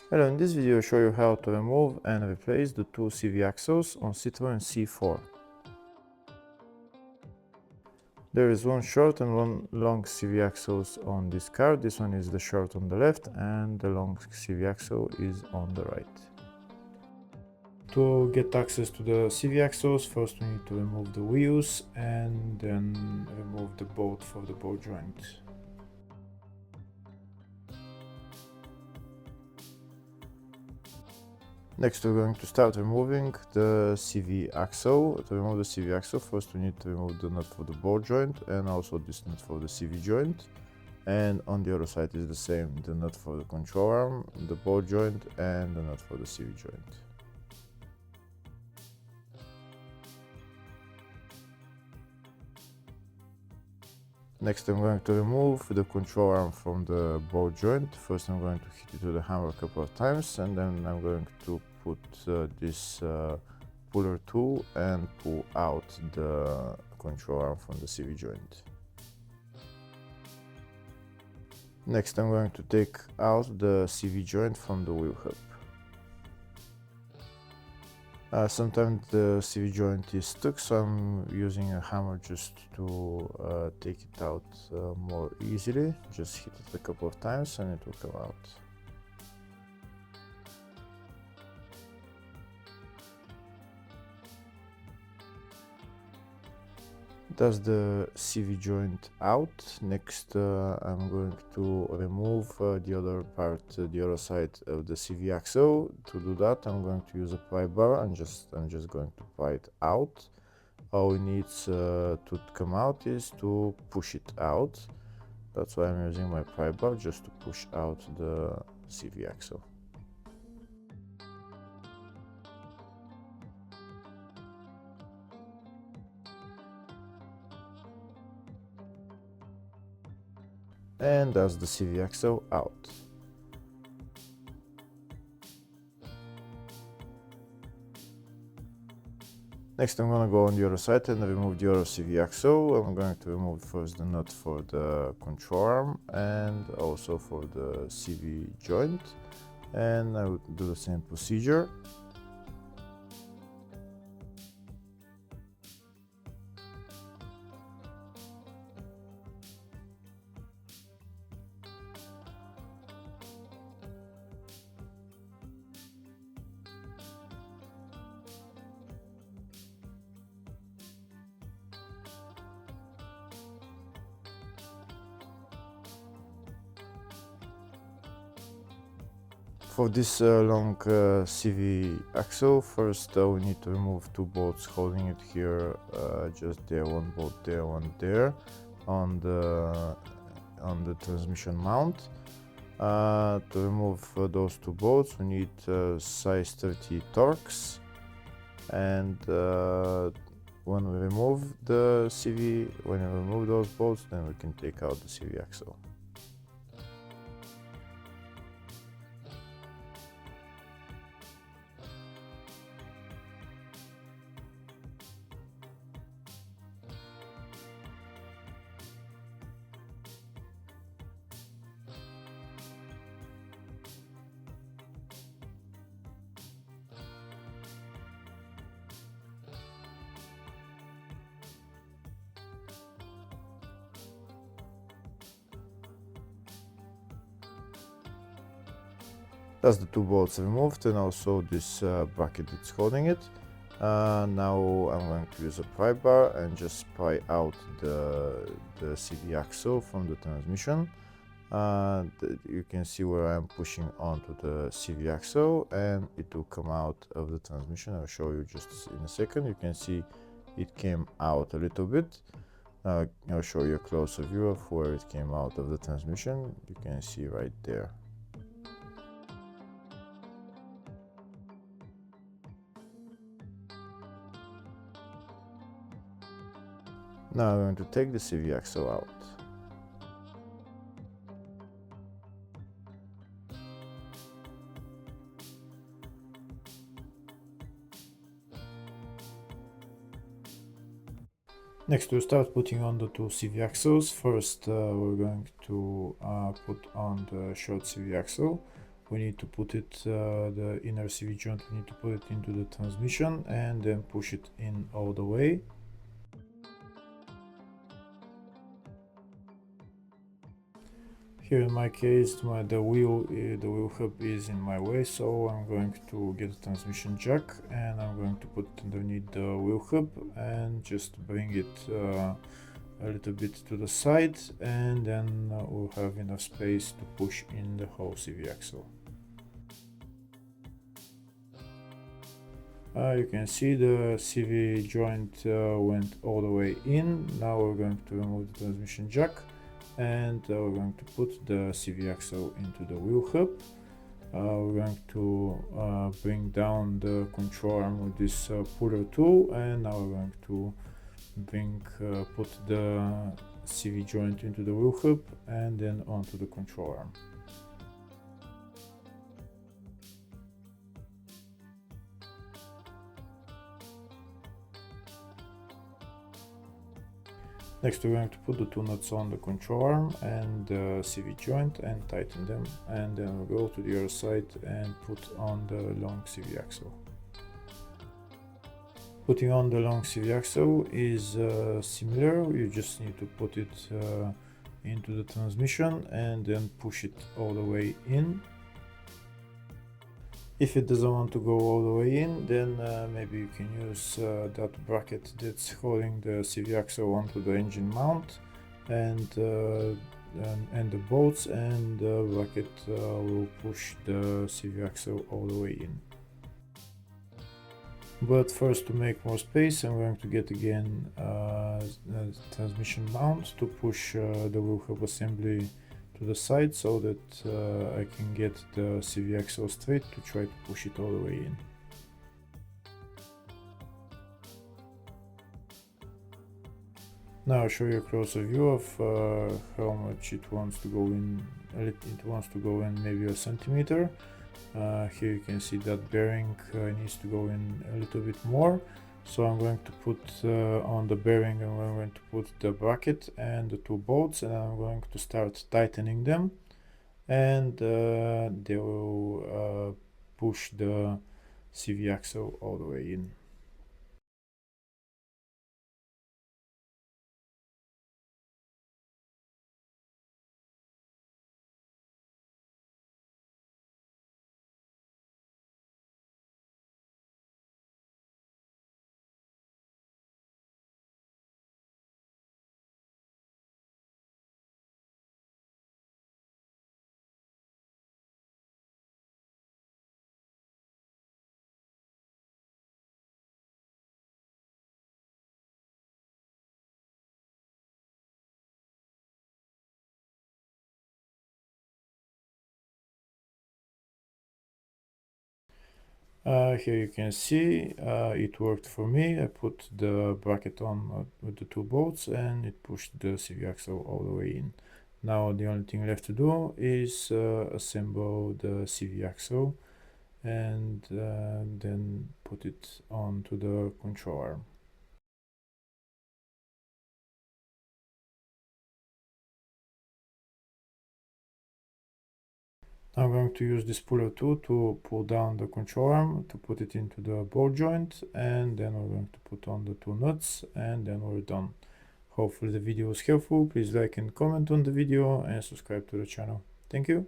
Hello, in this video I'll show you how to remove and replace the two CV axles on Citroen C4. There is one short and one long CV axles on this car. This one is the short on the left and the long CV axle is on the right. To get access to the CV axles, first we need to remove the wheels and then remove the bolt for the ball joint. Next we're going to start removing the CV axle. To remove the CV axle, first we need to remove the nut for the ball joint and also this nut for the CV joint. And on the other side is the same, the nut for the control arm, the ball joint and the nut for the CV joint. Next I'm going to remove the control arm from the ball joint. First I'm going to hit it with the hammer a couple of times and then I'm going to put this puller tool and pull out the control arm from the CV joint. Next I'm going to take out the CV joint from the wheel hub. Sometimes the CV joint is stuck, so I'm using a hammer just to take it out more easily. Just hit it a couple of times and it will come out. That's the CV joint out. Next I'm going to remove the other part, the other side of the CV axle. To do that I'm going to use a pry bar and I'm just going to pry it out. All it needs to come out is to push it out. That's why I'm using my pry bar, just to push out the CV axle. And that's the CV axle out. Next I'm gonna go on the other side and remove the other CV axle. I'm going to remove first the nut for the control arm and also for the CV joint. And I will do the same procedure. For this long CV axle, first we need to remove two bolts holding it here, just there, one bolt there, one there, on the transmission mount. To remove those two bolts, we need size 30 Torx, and when we remove those bolts, then we can take out the CV axle. That's the two bolts removed and also this bracket that's holding it. Now I'm going to use a pry bar and just pry out the CV axle from the transmission. You can see where I'm pushing onto the CV axle and it will come out of the transmission. I'll show you just in a second. You can see it came out a little bit. I'll show you a closer view of where it came out of the transmission. You can see right there. Now I'm going to take the CV axle out. Next we'll start putting on the two CV axles. First we're going to put on the short CV axle. we need to put it, the inner CV joint, we need to put it into the transmission and then push it in all the way. Here in my case, the wheel hub is in my way, so I'm going to get a transmission jack and I'm going to put it underneath the wheel hub and just bring it a little bit to the side, and then we'll have enough space to push in the whole CV axle. You can see the CV joint went all the way in. Now we're going to remove the transmission jack and we're going to put the CV axle into the wheel hub. We're going to bring down the control arm with this puller tool, and now we're going to put the CV joint into the wheel hub and then onto the control arm. Next we're going to put the two nuts on the control arm and the CV joint and tighten them, and then we'll go to the other side and put on the long CV axle. Putting on the long CV axle is similar. You just need to put it into the transmission and then push it all the way in. If it doesn't want to go all the way in, then maybe you can use that bracket that's holding the CV axle onto the engine mount and the bolts, and the bracket will push the CV axle all the way in. But first, to make more space, I'm going to get again a transmission mount to push the wheel hub assembly to the side so that I can get the CV axle straight to try to push it all the way in. Now I'll show you a closer view of how much it wants to go in. It wants to go in maybe a centimeter. Here you can see that bearing needs to go in a little bit more. So I'm going to put on the bearing, and I'm going to put the bracket and the two bolts, and I'm going to start tightening them, and they will push the CV axle all the way in. Here you can see it worked for me. I put the bracket on with the two bolts and it pushed the CV axle all the way in. Now the only thing left to do is assemble the CV axle and then put it onto the control arm. I'm going to use this puller tool to pull down the control arm to put it into the ball joint, and then we're going to put on the two nuts, and then we're done. Hopefully the video was helpful. Please like and comment on the video and subscribe to the channel. Thank you.